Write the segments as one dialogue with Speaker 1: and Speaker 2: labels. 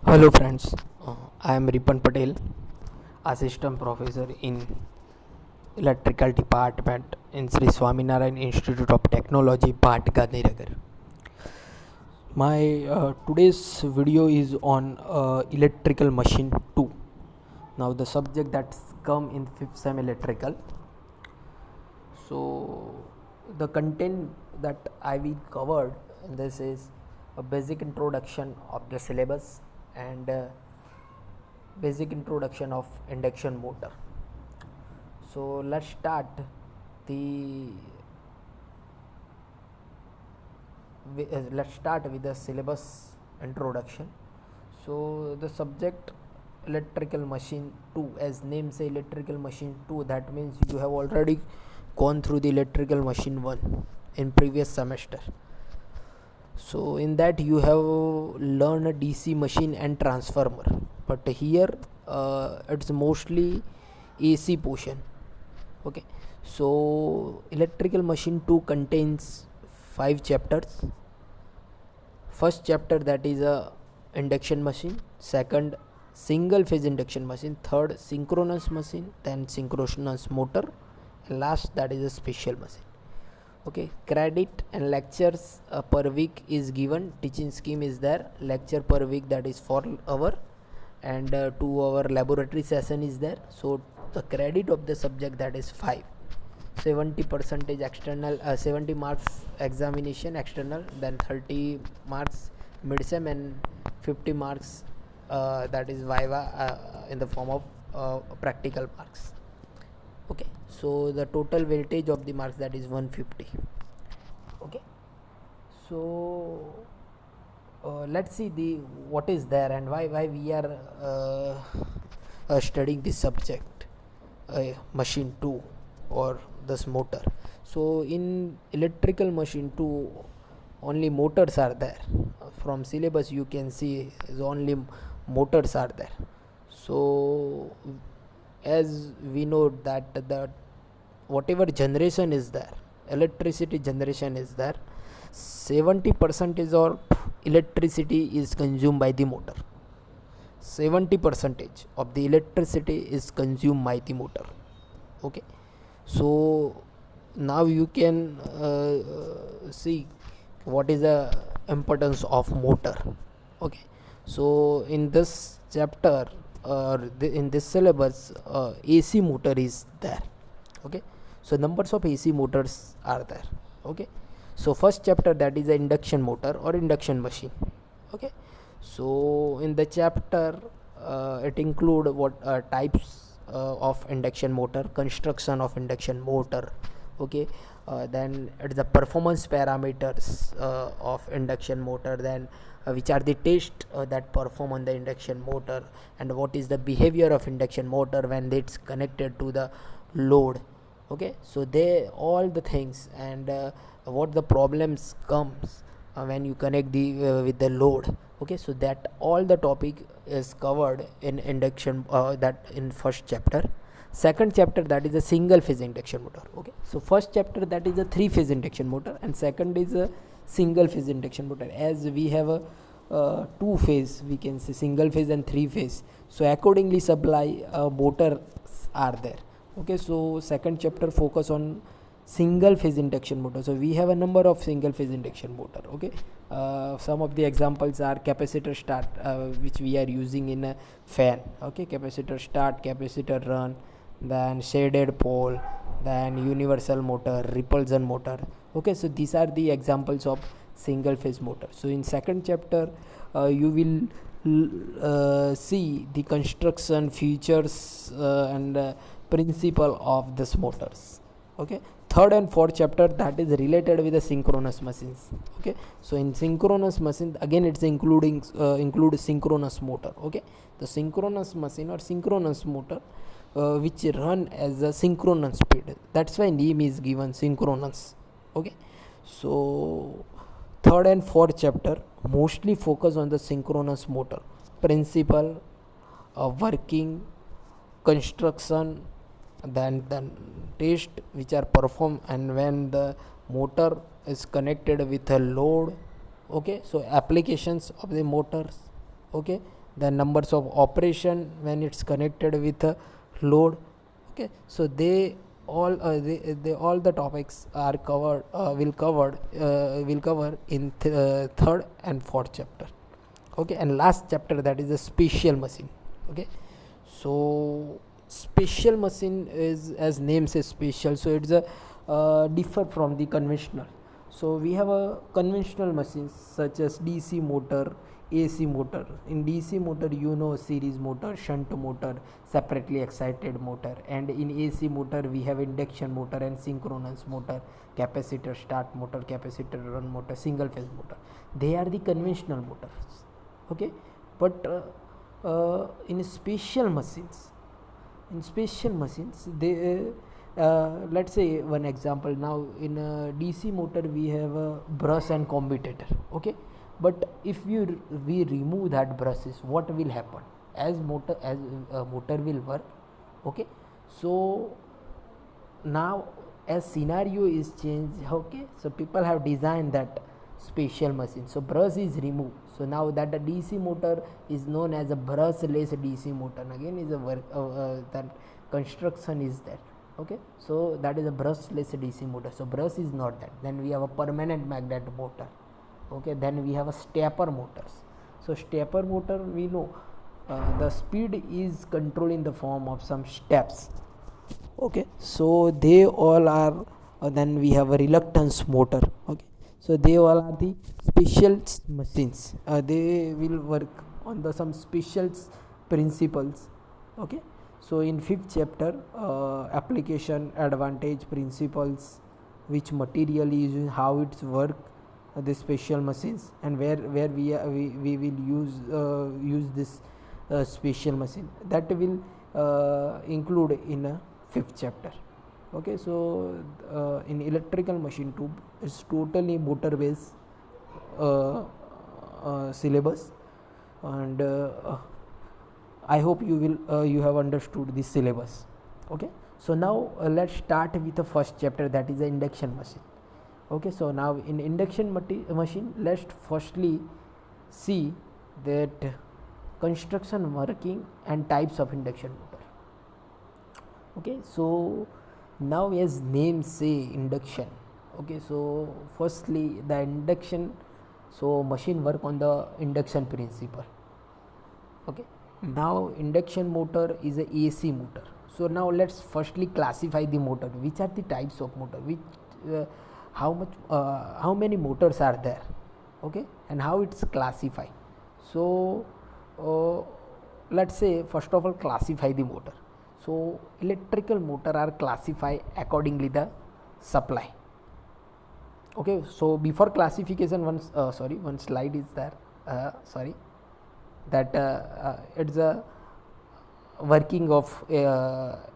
Speaker 1: Hello friends, I am Ripan Patel, Assistant Professor in Electrical Department in Sri Swaminarayan Institute of Technology, Bhat Gandhinagar. My today's video is on electrical machine 2. Now the subject that's come in 5th sem electrical. So the content that I will covered in this is a basic introduction of the syllabus and basic introduction of induction motor. So the let's start with the syllabus introduction. So the subject electrical machine 2, as name say electrical machine 2, that means you have already gone through the electrical machine 1 in previous semester. So in that you have learned a DC machine and transformer, but here it's mostly AC portion. Okay, so electrical machine 2 contains 5 chapters. First chapter, that is a induction machine. Second, single phase induction machine. Third, synchronous machine. Then synchronous motor, and last, that is a special machine. Okay, credit and lectures per week is given. Teaching scheme is there. Lecture per week, that is 4 hour, and 2 hour laboratory session is there. So the credit of the subject, that is 5. 70% external, 70 marks examination external, then 30 marks midsem, and 50 marks that is viva in the form of practical marks. Okay, so the total weightage of the marks, that is 150. Okay, so let's see the what is there and why we are studying this subject, machine 2 or this motor. So in electrical machine 2, only motors are there. From syllabus you can see is only motors are there. So as we know that the whatever generation is there, electricity generation is there, 70% of electricity is consumed by the motor. 70% of the electricity is consumed by the motor. Okay, so now you can see what is the importance of motor. Okay, so in this chapter in this syllabus, AC motor is there. Okay, so numbers of AC motors are there. Okay, so first chapter, that is the induction motor or induction machine. Okay, so in the chapter it include what types of induction motor, construction of induction motor. Okay, then it's the performance parameters of induction motor, then which are the tests that perform on the induction motor, and what is the behavior of induction motor when it's connected to the load. Okay, so they all the things, and what the problems comes when you connect the with the load. Okay, so that all the topic is covered in induction, that in first chapter. Second chapter, that is a single phase induction motor. Okay, so first chapter, that is a 3 phase induction motor, and second is a single phase induction motor. As we have a 2 phase, we can say single phase and 3 phase, so accordingly supply motors are there. Okay, so second chapter focus on single phase induction motor. So we have a number of single phase induction motor. Okay, some of the examples are capacitor start, which we are using in a fan. Okay, capacitor start, capacitor run, then shaded pole, then universal motor, repulsion motor. Okay, so these are the examples of single phase motor. So in second chapter you will see the construction features and principle of this motors. Okay, third and fourth chapter, that is related with the synchronous machines. Okay, so in synchronous machine, again it's include synchronous motor. Okay, the synchronous machine or synchronous motor which run as a synchronous speed, that's why name is given synchronous. Okay, so third and fourth chapter mostly focus on the synchronous motor principle, working, construction, then the test which are performed, and when the motor is connected with a load. Okay, so applications of the motors. Okay, the numbers of operation when it's connected with a load. Okay, so they all the topics are covered will cover in third and fourth chapter. Okay, and last chapter, that is a special machine. Okay, so special machine is, as name says, special, so it's a differ from the conventional. So we have a conventional machines such as DC motor, AC motor. In DC motor, series motor, shunt motor, separately excited motor, and in AC motor we have induction motor and synchronous motor, capacitor start motor, capacitor run motor, single phase motor. They are the conventional motors. Okay, but in special machines, they let's say one example. Now in a DC motor we have a brush and commutator. Okay, but if we remove that brushes, what will happen? As motor will work. Okay, so now as scenario is changed. Okay, so people have designed that special machine, so brush is removed. So now that the DC motor is known as a brushless DC motor. Again is a work that construction is that. Okay, so that is a brushless DC motor. So brush is not that. Then we have a permanent magnet motor. Okay, then we have a stepper motors. So stepper motor, we know the speed is controlled in the form of some steps. Okay, so they all are then we have a reluctance motor. Okay, so they all are the special machines. They will work on the some special principles. Okay, so in fifth chapter, application, advantage, principles, which material is used, how it's work, the special machines, and where we will use this special machine, that will include in a fifth chapter. Okay, so in electrical machine tube is totally motor based syllabus, and I hope you have understood this syllabus. Okay, so now let's start with the first chapter, that is the induction machine. Okay, so now in induction machine, let's firstly see that construction, working, and types of induction motor. Okay, so now as name say, induction. Okay, so firstly the induction, so machine work on the induction principle. Okay, now induction motor is a AC motor. So now let's firstly classify the motor. Which are the types of motor, which how many motors are there. Okay, and how it's classified. So let's say first of all classify the motor. So electrical motor are classified accordingly the supply. Okay, so before classification, one slide is there. It's a working of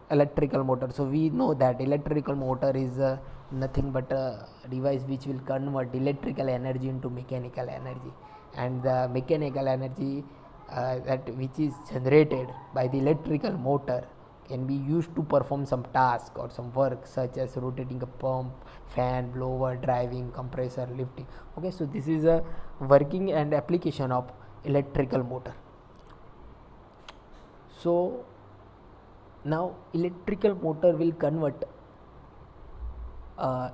Speaker 1: electrical motor. So we know that electrical motor is nothing but a device which will convert electrical energy into mechanical energy, and the mechanical energy that which is generated by the electrical motor can be used to perform some task or some work, such as rotating a pump, fan, blower, driving, compressor, lifting. Okay, so this is a working and application of electrical motor. So now electrical motor will convert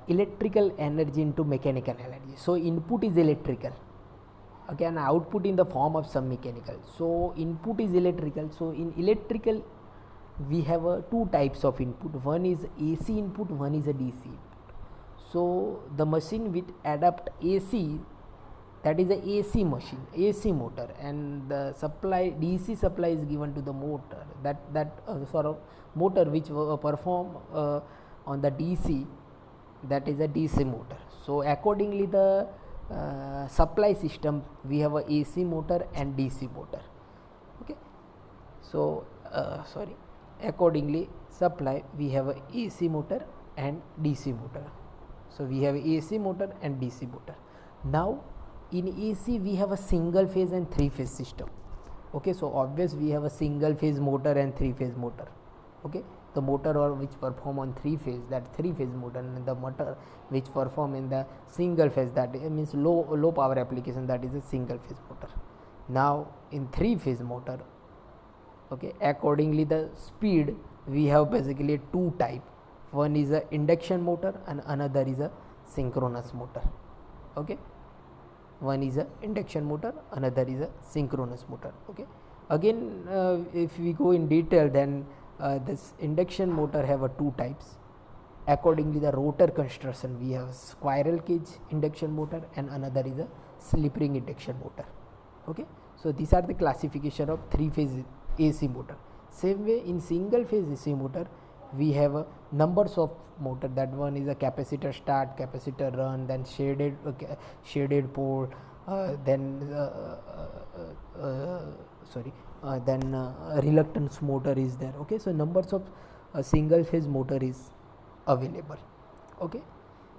Speaker 1: electrical energy into mechanical energy. So input is electrical, okay, and output in the form of some mechanical. So input is electrical. So in electrical we have two types of input. One is AC input, one is a DC input. So the machine which adapt AC, that is a AC machine, AC motor, and the supply, DC supply is given to the motor. That sort of motor which perform on the DC, that is a DC motor. So accordingly the supply system, we have a AC motor and DC motor. Okay, so accordingly supply, we have a AC motor and DC motor. So we have AC motor and DC motor. Now in AC we have a single phase and three phase system. Okay, so obvious we have a single phase motor and three phase motor. Okay, the motor or which perform on three phase, that three phase motor, and the motor which perform in the single phase, that means low power application, that is a single phase motor. Now in three phase motor, okay, accordingly the speed we have basically two type. One is a induction motor and another is a synchronous motor. Okay, one is a induction motor, another is a synchronous motor. Okay, again if we go in detail, then this induction motor have a two types. Accordingly the rotor construction, we have squirrel cage induction motor and another is a slip ring induction motor. Okay, so these are the classification of three phase AC motor. Same way in single phase AC motor, we have numbers of motor. That one is a capacitor start, capacitor run, then shaded pole, then reluctance motor is there. Okay, so numbers of single phase motor is available. Okay,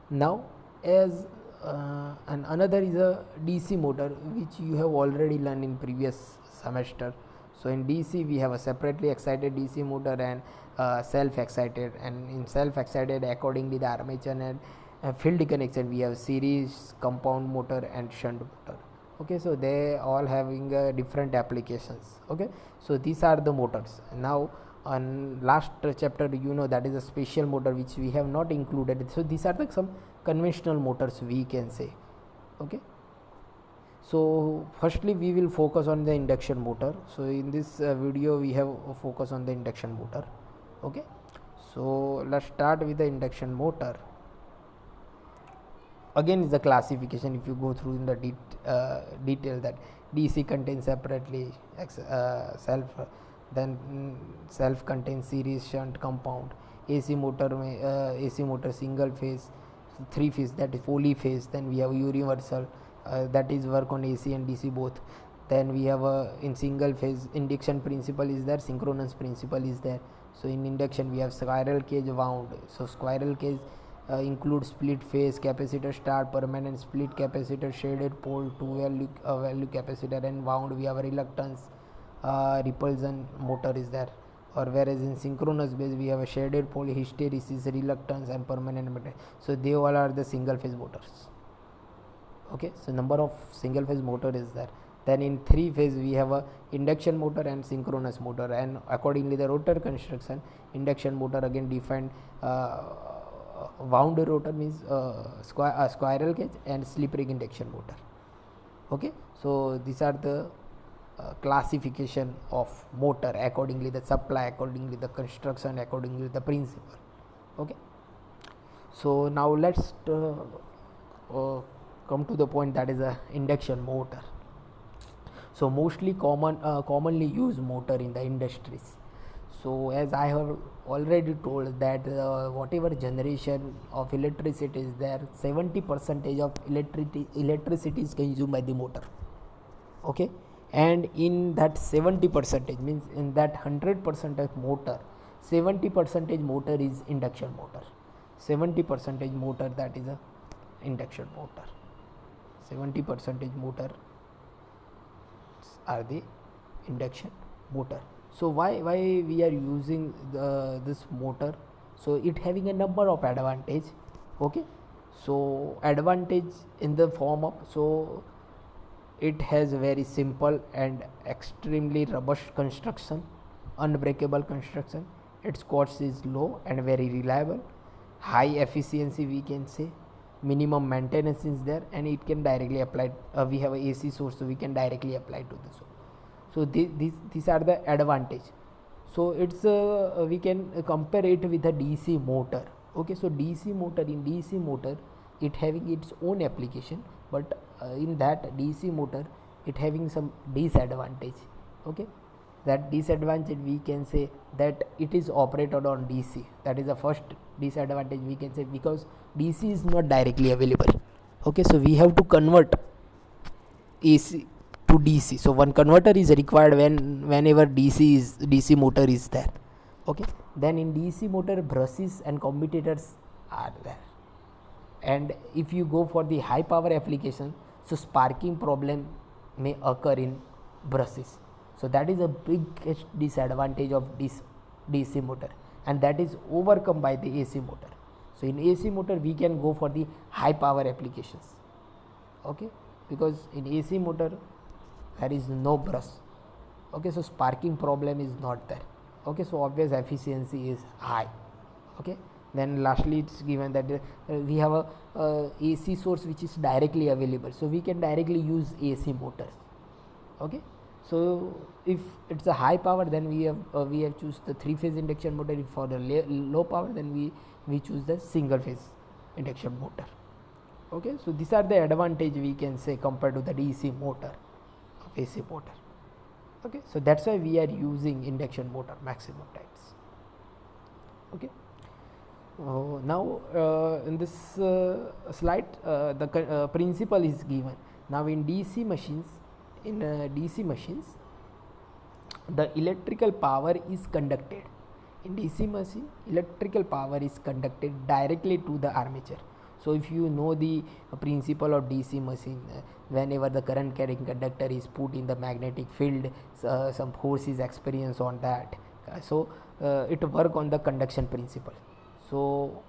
Speaker 1: now as and another is a DC motor, which you have already learned in previous semester. So in DC we have a separately excited DC motor and self excited, and in self excited accordingly the armature and field connection we have series, compound motor and shunt motor. Okay, so they all having different applications. Okay, so these are the motors. Now on last chapter, you know, that is a special motor which we have not included. So these are the some conventional motors we can say. Okay, so firstly we will focus on the induction motor. So in this video we have a focus on the induction motor. Okay, so let's start with the induction motor. Again is the classification. If you go through in the detail, that DC contains separately self, then self contains series, shunt, compound. AC motor AC motor single phase, three phase, that is polyphase. Then we have universal, that is work on AC and DC both. Then we have in single phase induction principle is there, synchronous principle is there. So in induction we have squirrel cage, wound. So squirrel cage includes split phase, capacitor start, permanent split capacitor, shaded pole, two value capacitor, and wound we have a reluctance, repulsion motor is there. Or whereas in synchronous base we have a shaded pole, hysteresis, reluctance and permanent motor. So they all are the single phase motors. Okay, so number of single phase motor is there. Then in three phase we have a induction motor and synchronous motor, and accordingly the rotor construction, induction motor again defined wound rotor means squirrel cage, and slip ring induction motor. Okay, so these are the classification of motor, accordingly the supply, accordingly the construction, accordingly the principle. Okay, so now let's come to the point, that is a induction motor. So mostly commonly used motor in the industries. So as I have already told that whatever generation of electricity is there, 70% of electricity is consumed by the motor. Okay, and in that 70% means in that 100% of motor, 70% motor is induction motor. 70% motor, that is a induction motor. 70% motor are the induction motor. So why we are using this motor? So it having a number of advantage. Okay, so advantage in the form of, so it has very simple and extremely robust construction, unbreakable construction. Its cost is low and very reliable, high efficiency we can say, minimum maintenance is there, and it can directly apply. We have a AC source, so we can directly apply to this. So these are the advantage. So it's we can compare it with a DC motor. Okay, so DC motor, in DC motor it having its own application, but in that DC motor it having some disadvantage. Okay, that disadvantage we can say that it is operated on DC. That is the first disadvantage we can say, because DC is not directly available. Okay, so we have to convert AC to DC. So one converter is required whenever DC motor is there. Okay, then in DC motor brushes and commutators are there, and if you go for the high power application, so sparking problem may occur in brushes. So that is a biggest disadvantage of this DC motor, and that is overcome by the AC motor. So in AC motor we can go for the high power applications. Okay, because in AC motor there is no brush. Okay, so sparking problem is not there. Okay, so obvious efficiency is high. Okay, then lastly it's given that we have a AC source which is directly available, so we can directly use AC motors. Okay, so if it's a high power, then we have choose the 3-phase induction motor. If for the low power, then we choose the single phase induction motor. Okay, so these are the advantage we can say compared to the DC motor of AC motor. Okay, so that's why we are using induction motor maximum times. Okay, now in this slide the principle is given. Now in DC machines, the electrical power is conducted. In DC machine, electrical power is conducted directly to the armature. So if you know the principle of DC machine, whenever the current carrying conductor is put in the magnetic field, some force is experienced on that. So it work on the conduction principle. So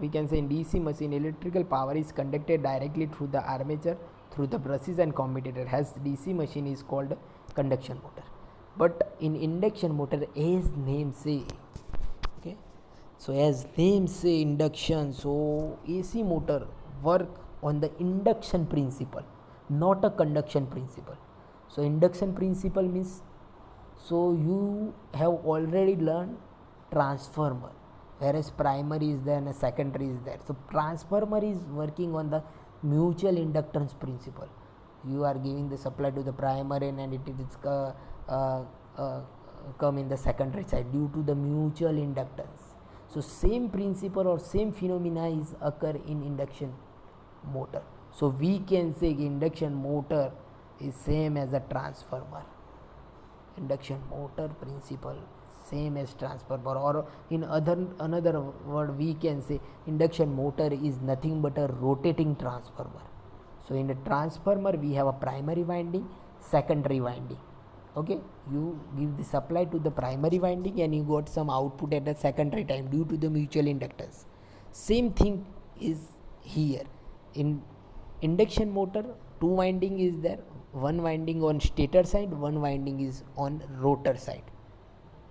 Speaker 1: we can say in DC machine, electrical power is conducted directly through the armature, through the brushes and commutator. Hence DC machine is called conduction motor. But in induction motor, as name say, okay, so as name say induction, so AC motor work on the induction principle, not a conduction principle. So induction principle means, so you have already learned transformer, whereas primary is there and a secondary is there. So transformer is working on the mutual inductance principle. You are giving the supply to the primary and it is come in the secondary side due to the mutual inductance. So same principle or same phenomena is occur in induction motor. So we can say induction motor is same as a transformer. Induction motor principle same as transformer, or in another word we can say induction motor is nothing but a rotating transformer. So in a transformer we have a primary winding, secondary winding. Okay, you give the supply to the primary winding and you got some output at the secondary time due to the mutual inductance. Same thing is here. In induction motor, 2 winding is there, 1 winding on stator side, 1 winding is on rotor side.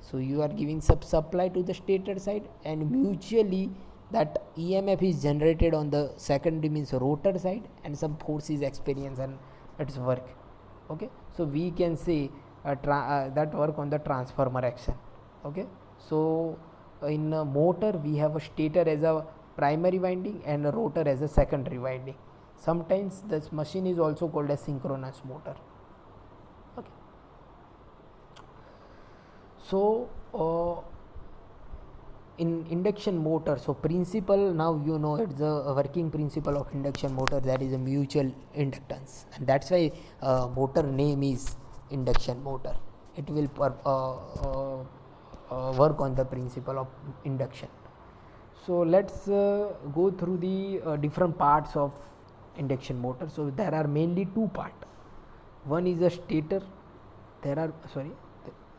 Speaker 1: So you are giving supply to the stator side and mutually that EMF is generated on the secondary means rotor side and some force is experienced and it's work. Okay, so we can say that work on the transformer action. Okay, so in a motor we have a stator as a primary winding and a rotor as a secondary winding. Sometimes this machine is also called a synchronous motor. Okay, so in induction motor, so principle, now you know it's a working principle of induction motor, that is a mutual inductance, and that's why motor name is induction motor. It will work on the principle of induction. So let's go through the different parts of induction motor. So there are mainly 2 parts. One is a stator.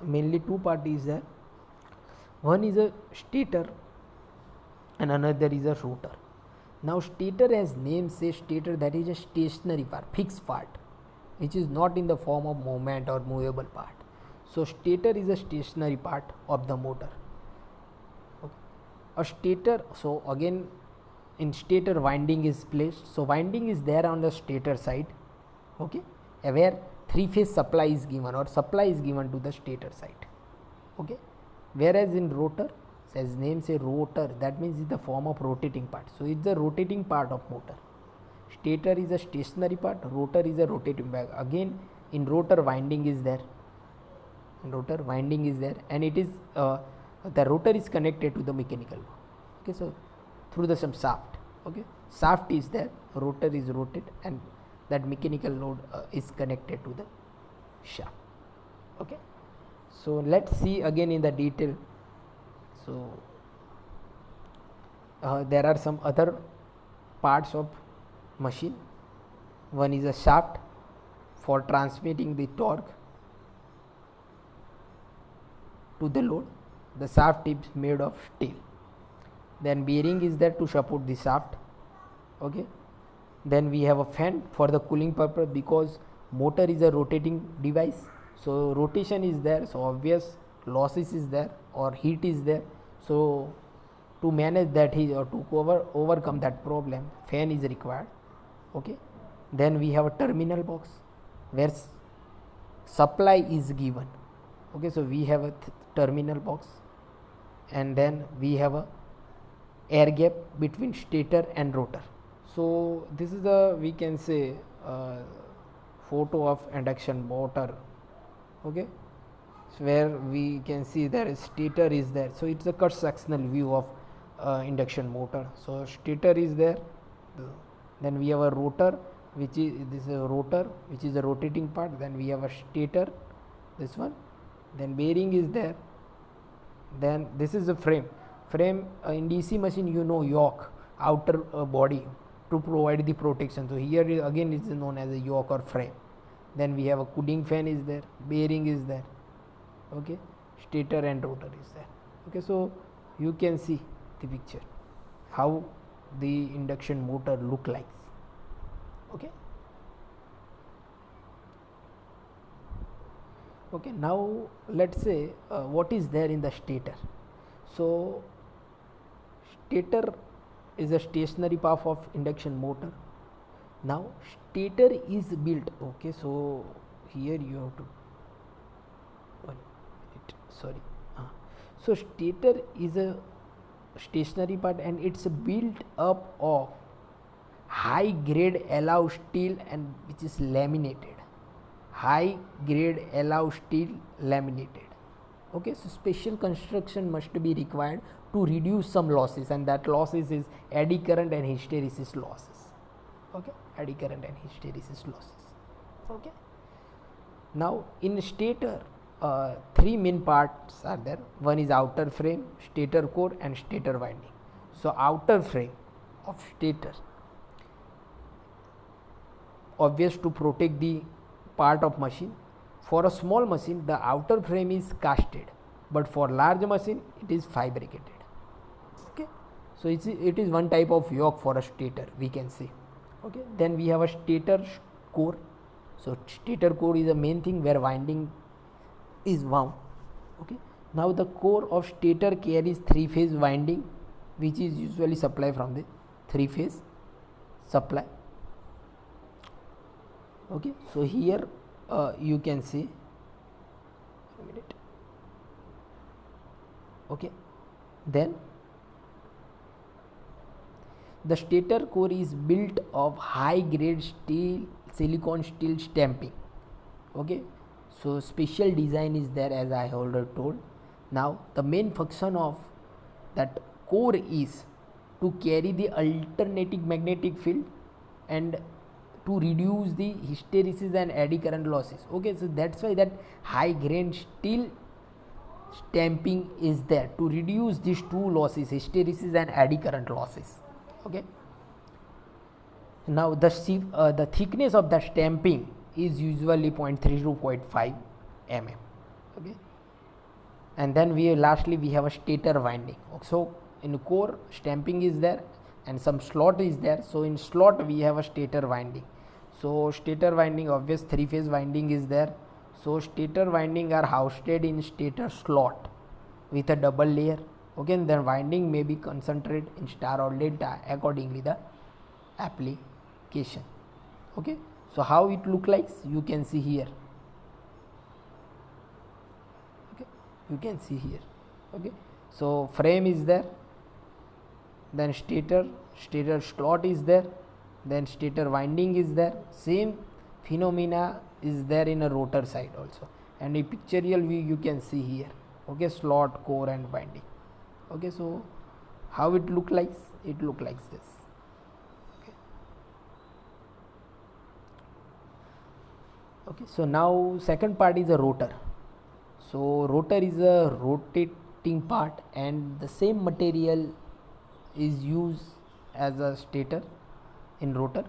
Speaker 1: Mainly 2 parts is there. One is a stator and another is a rotor. Now stator, as name says, stator, that is a stationary part, fixed part, which is not in the form of movement or movable part. So stator is a stationary part of the motor. Okay. A stator, so again in stator winding is placed. So winding is there on the stator side, okay, where 3-phase supply is given or supply is given to the stator side. Okay, whereas in rotor, as name say rotor, that means it's the form of rotating part. So it's the rotating part of motor. Stator is a stationary part, rotor is a rotating part. Again in rotor winding is there, and it is the rotor is connected to the mechanical load. Okay, so through the some shaft. Okay, shaft is there, rotor is rotated, and that mechanical load is connected to the shaft. Okay, so let's see again in the detail. So there are some other parts of machine. One is a shaft for transmitting the torque to the load. The shaft is made of steel. Then bearing is there to support the shaft. Okay, then we have a fan for the cooling purpose, because motor is a rotating device, so rotation is there, so obvious losses is there or heat is there. So to manage that heat or to overcome that problem, fan is required. Okay, then we have a terminal box where supply is given. Okay, so we have a terminal box, and then we have a air gap between stator and rotor. So this is the, we can say, photo of induction motor. Okay, so where we can see there stator is there, so it's a cut sectional view of induction motor. So stator is there, then we have a rotor, which is this is a rotor which is a rotating part, then we have a stator, this one, then bearing is there, then this is a frame. In DC machine, you know, yoke, outer body to provide the protection, so here again is known as a yoke or frame. Then we have a cooling fan is there, bearing is there. Okay, stator and rotor is there. Okay, so you can see the picture how the induction motor look like. Okay, okay, now let's say what is there in the stator. So stator is a stationary part of induction motor. Now stator is built, okay, so here you have to, one minute, sorry, so stator is a stationary part and it's built up of high grade alloy steel and which is laminated, high grade alloy steel laminated. Okay, so special construction must be required to reduce some losses, and that losses is eddy current and hysteresis losses. Okay, eddy current and hysteresis losses. Okay, now in stator, three main parts are there. One is outer frame, stator core and stator winding. So outer frame of stator, obvious to protect the part of machine. For a small machine, the outer frame is casted, but for large machine it is fabricated. Okay, so it is one type of yoke for a stator, we can say. Okay, then we have a stator core. So stator core is the main thing where winding is wound. Okay, now the core of stator carries three-phase winding, which is usually supplied from the three-phase supply. Okay, so here you can see, a minute. Okay, then the stator core is built of high grade steel, silicon steel stamping. Okay, so special design is there, as I already told. Now the main function of that core is to carry the alternating magnetic field and to reduce the hysteresis and eddy current losses. Okay, so that's why that high grade steel stamping is there to reduce these two losses, hysteresis and eddy current losses. Okay, now the thickness of the stamping is usually 0.3 to 0.5 mm. Okay, and then lastly we have a stator winding. So in core, stamping is there and some slot is there, so in slot we have a stator winding. So stator winding, obvious three-phase winding is there. So stator winding are housed in stator slot with a double layer. Okay, and then winding may be concentrated in star or delta accordingly the application. Okay, so how it look like, you can see here. Okay, you can see here. Okay, so frame is there, then stator slot is there, then stator winding is there. Same phenomena is there in a rotor side also, and a pictorial view you can see here. Okay, slot, core and winding. Okay, so how it look like, it look like this. Okay, okay, so now second part is a rotor. So rotor is a rotating part and the same material is used as a stator in rotor.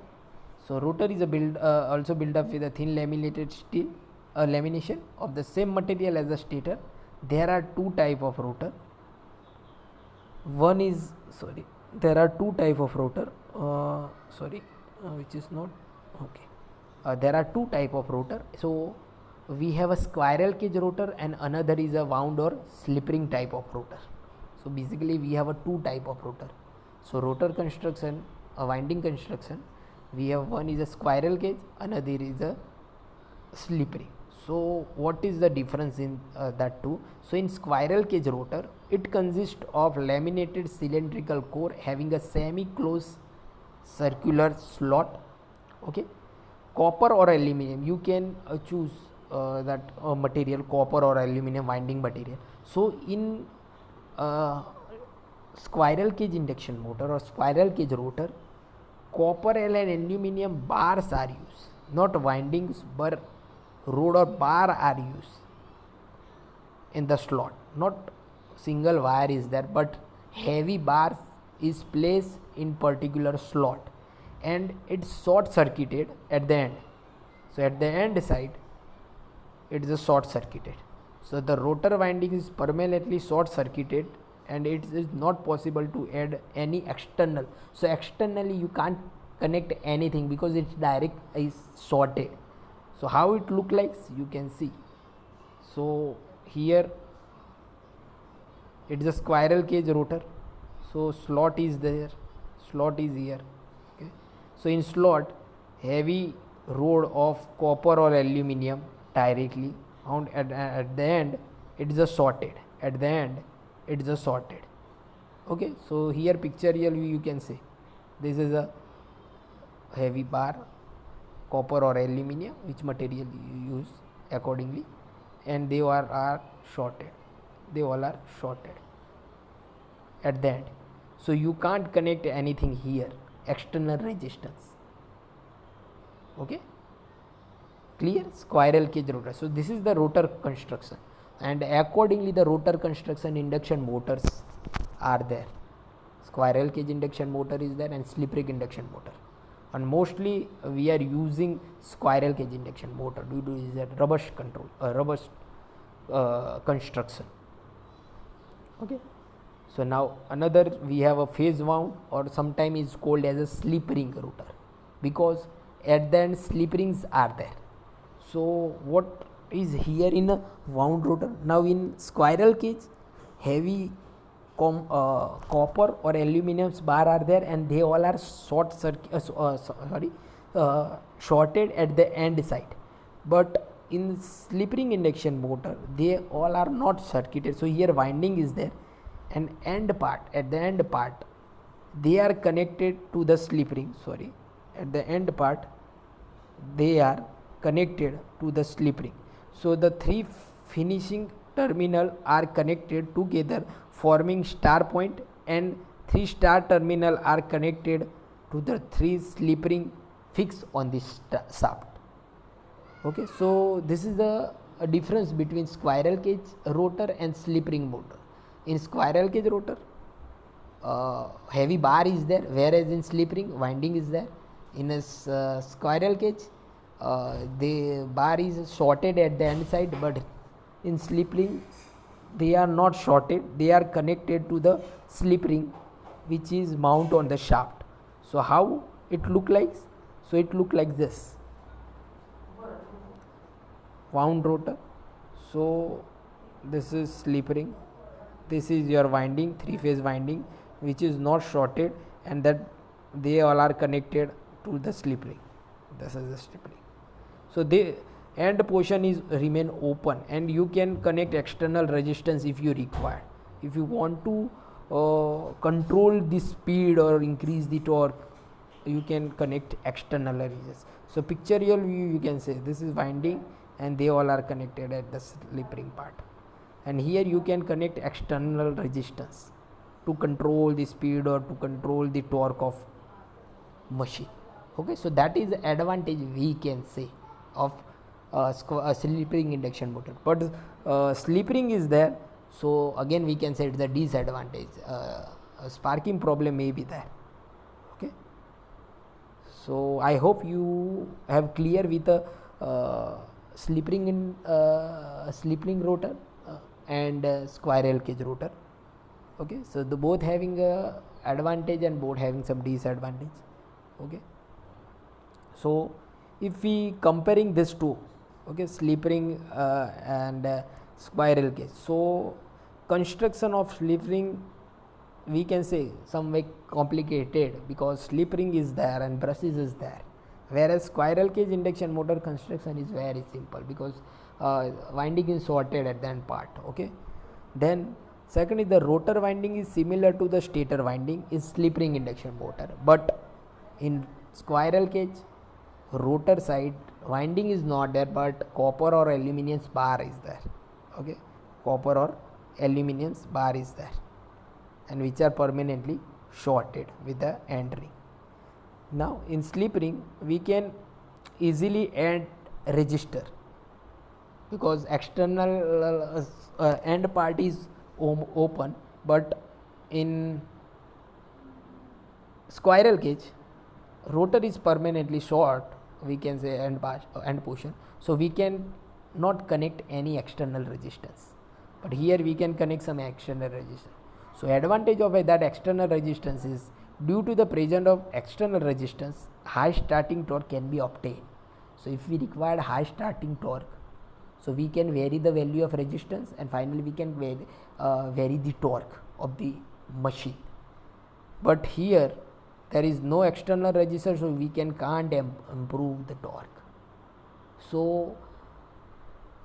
Speaker 1: So rotor is a also built up with a thin laminated steel, lamination of the same material as a stator. There are two type of rotor. One is, sorry, there are two type of rotor, which is not okay. there are two type of rotor. So we have a squirrel cage rotor and another is a wound or slip ring type of rotor. So basically we have a two type of rotor. So rotor construction, a winding construction, we have one is a squirrel cage, another is a slip ring. So what is the difference in that two? So in squirrel cage rotor, it consists of laminated cylindrical core having a semi-closed circular slot. Okay, copper or aluminum, you can choose that material, copper or aluminum winding material. So in squirrel cage induction motor or squirrel cage rotor, copper and aluminum bars are used, not windings, but rod or bar are used in the slot. Not single wire is there, but heavy bar is placed in particular slot and it's short circuited at the end. So at the end side it is a short circuited. So the rotor winding is permanently short circuited and it is not possible to add any external. So externally you can't connect anything because it's direct is shorted. So how it look like, you can see. So here it is a squirrel cage rotor. So slot is there, slot is here. Okay. So in slot, heavy rod of copper or aluminum directly found at the end, it is a sorted. At the end, it is a sorted. Okay. So here pictorial you can see this is a heavy bar, copper or aluminum, which material you use accordingly, and they all are shorted. They all are shorted at the end. So you can't connect anything here, external resistance. Okay, clear? Squirrel cage rotor. So this is the rotor construction, and accordingly the rotor construction induction motors are there. Squirrel cage induction motor is there and slip ring induction motor, and mostly we are using squirrel cage induction motor due to is that robust control, robust construction. Okay. So now another we have a phase wound, or sometime is called as a slip ring rotor, because at the end slip rings are there. So what is here in a wound rotor? Now in squirrel cage, heavy copper or aluminum bar are there and they all are shorted at the end side. But in slip ring induction motor, they all are not circuited. So here winding is there, and end part, at the end part they are connected to the slip ring. At the end part they are connected to the slip ring. So the three finishing terminal are connected together forming star point, and 3 star terminal are connected to the 3 slip ring fixed on this shaft. Okay, so this is the difference between squirrel cage rotor and slip ring motor. In squirrel cage rotor, heavy bar is there, whereas in slip ring winding is there. In a squirrel cage, the bar is shorted at the end side, but in slip ring they are not shorted, they are connected to the slip ring which is mount on the shaft. So how it look like? So it look like this wound rotor. So this is slip ring, this is your winding, 3-phase winding which is not shorted, and that they all are connected to the slip ring. This is the slip ring. So the end portion is remain open, and you can connect external resistance if you require. If you want to control the speed or increase the torque, you can connect external resistance. So pictorial view you can say this is winding and they all are connected at the slip ring part, and here you can connect external resistance to control the speed or to control the torque of machine. Okay, so that is the advantage we can say of slip ring induction motor. But slip ring is there, so again we can say it's a disadvantage. A sparking problem may be there. Okay, so I hope you have clear with the slip ring rotor and squirrel cage rotor. Okay, so the both having a advantage and both having some disadvantage. Okay, so if we comparing this two, okay, slip ring and squirrel cage. So construction of slip ring, we can say some way complicated because slip ring is there and brushes is there, whereas squirrel cage induction motor construction is very simple because winding is sorted at the end part. Okay, then second is the rotor winding is similar to the stator winding is slip ring induction motor, but in squirrel cage rotor side winding is not there, but copper or aluminum bar is there. Okay, copper or aluminum bar is there, and which are permanently shorted with the end ring. Now in slip ring we can easily add resistor because external end part is open, but in squirrel cage rotor is permanently short, we can say end portion, so we can not connect any external resistance, but here we can connect some external resistance. So advantage of that external resistance is due to the presence of external resistance, high starting torque can be obtained. So if we require high starting torque, so we can vary the value of resistance and finally we can vary the torque of the machine. But here there is no external resistance, so we can't improve the torque. So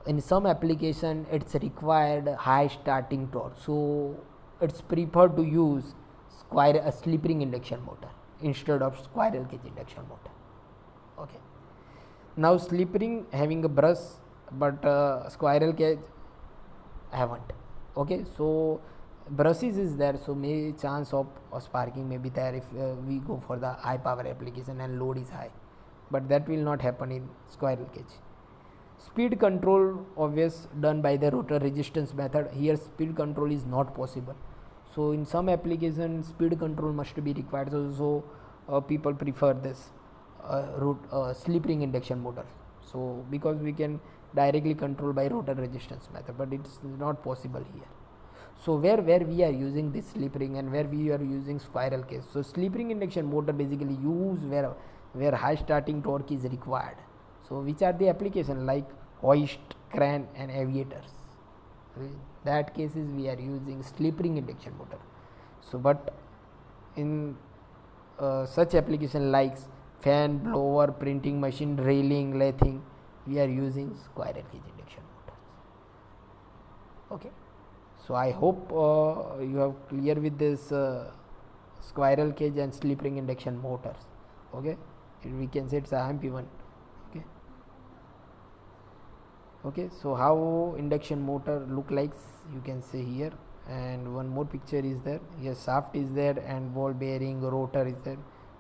Speaker 1: in some application it's required high starting torque, so it's preferred to use a slip ring induction motor instead of squirrel cage induction motor. Okay, now slip ring having a brush, but squirrel cage haven't. Okay, so brushes is there, so may chance of sparking may be there if we go for the high power application and load is high, but that will not happen in squirrel cage. Speed control obvious done by the rotor resistance method. Here speed control is not possible, so in some application speed control must be required, so people prefer this slip ring induction motor, so because we can directly control by rotor resistance method, but it's not possible here. So where we are using this slip ring and where we are using squirrel cage, so slip ring induction motor basically use where high starting torque is required. So which are the application like hoist, crane and aviators, in that cases we are using slip ring induction motor. So but in such application like fan, blower, printing machine, railing, lathing, we are using squirrel cage induction motors. Okay, so I hope you have clear with this squirrel cage and slip ring induction motors. Okay, we can say it's a MP1. Okay, okay, so how induction motor look like you can see here, and one more picture is there. Here shaft is there and ball bearing, rotor is there.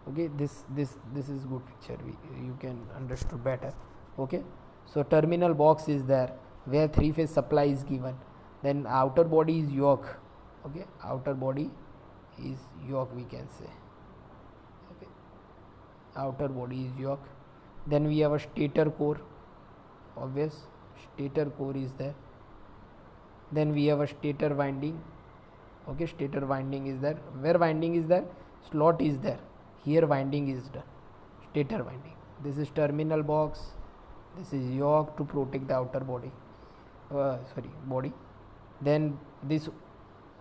Speaker 1: Okay, this is good picture, you can understand better. Okay, so terminal box is there where 3-phase supply is given, then outer body is yoke. Okay, outer body is yoke, we can say. Okay, outer body is yoke. Then we have a stator core, obvious stator core is there. Then we have a stator winding. Okay, stator winding is there. Where winding is there, slot is there, here winding is done, stator winding. This is terminal box, this is yoke to protect the outer body, body. Then this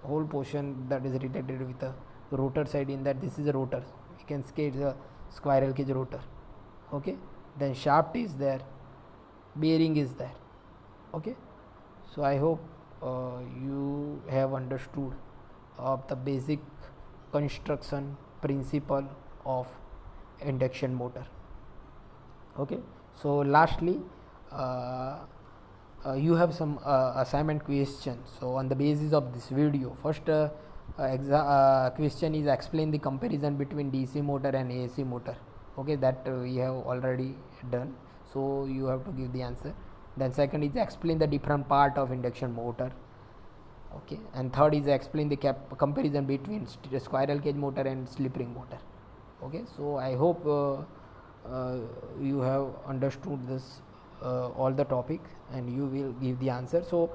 Speaker 1: whole portion that is related with the rotor side, in that this is a rotor, we can skate the squirrel cage rotor. Okay, then shaft is there, bearing is there. Okay, so I hope you have understood of the basic construction principle of induction motor. Okay, so lastly you have some assignment questions. So on the basis of this video, first question is explain the comparison between DC motor and AC motor. Okay, that we have already done, so you have to give the answer. Then second is explain the different part of induction motor. Okay, and third is explain the comparison between squirrel cage motor and slip ring motor. Okay, so I hope you have understood this all the topic and you will give the answer. So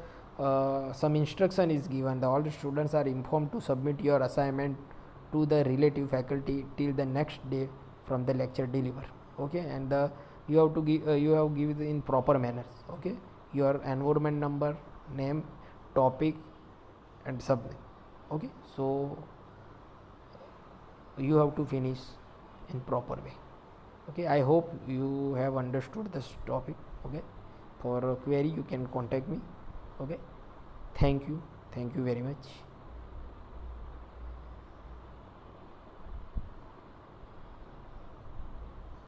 Speaker 1: some instruction is given, all the students are informed to submit your assignment to the relative faculty till the next day from the lecture deliver. Okay, and the you have to give you have give it in proper manners. Okay, your environment number, name, topic, and something. Okay, so you have to finish in proper way. Okay, I hope you have understood this topic. Okay, for a query you can contact me. Okay, thank you very much.